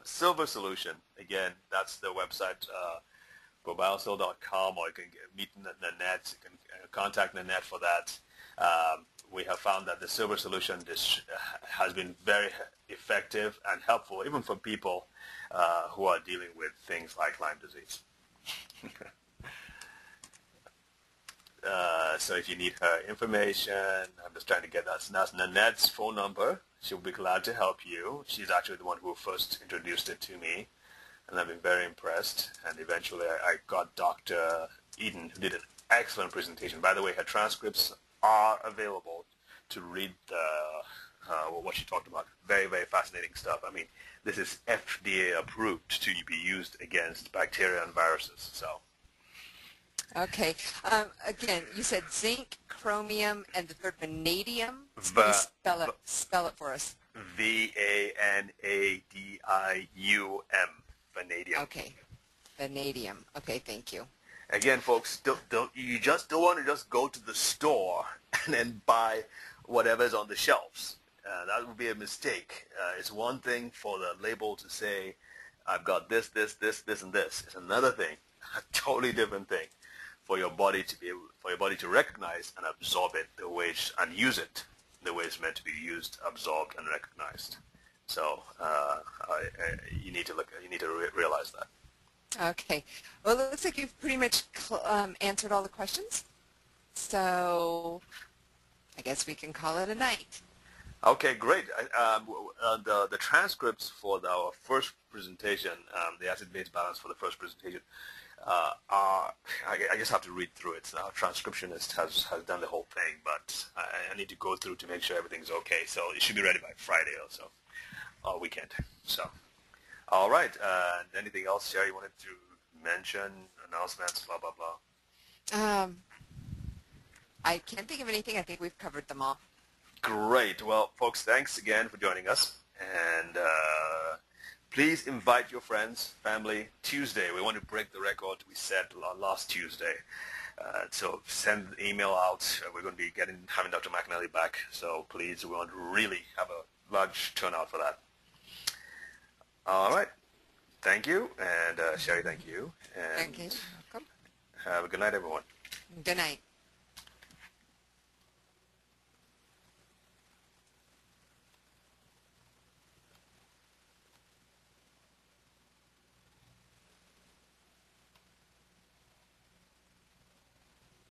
Silver Solution. Again, that's the website, GoBioSil.com, or you can meet Nanette. You can contact Nanette for that. We have found that the Silver Solution has been very effective and helpful, even for people who are dealing with things like Lyme disease. So if you need her information, I'm just trying to get that. So that's Nanette's phone number. She'll be glad to help you. She's actually the one who first introduced it to me, and I've been very impressed. And eventually I got Dr. Eden, who did an excellent presentation. By the way, her transcripts are available to read what she talked about. Very, very fascinating stuff. I mean, this is FDA approved to be used against bacteria and viruses. So. Okay. Again, you said zinc, chromium, and the third vanadium. Spell it for us. Vanadium. Vanadium. Okay. Vanadium. Okay, thank you. Again, folks, you just don't want to just go to the store and then buy whatever's on the shelves. That would be a mistake. It's one thing for the label to say, I've got this, this, this, this, and this. It's another thing, a totally different thing, for your body to recognize and absorb it and use it the way it's meant to be used, absorbed, and recognized. So you need to realize that. Okay. Well, it looks like you've pretty much answered all the questions. So I guess we can call it a night. Okay, great. The transcripts for our first presentation, the acid-base balance for the first presentation, I just have to read through it. Our transcriptionist has done the whole thing, but I need to go through to make sure everything's okay. So it should be ready by Friday or so, or weekend. So, all right. Anything else, Sherry, you wanted to mention? Announcements, blah, blah, blah. I can't think of anything. I think we've covered them all. Great. Well, folks, thanks again for joining us. And please invite your friends, family. Tuesday, we want to break the record we set last Tuesday. So send the email out. We're going to be having Dr. McAnally back. So please, we want to really have a large turnout for that. All right. Thank you. And Sherry, thank you. And Okay. Welcome. have a good night, everyone. Good night.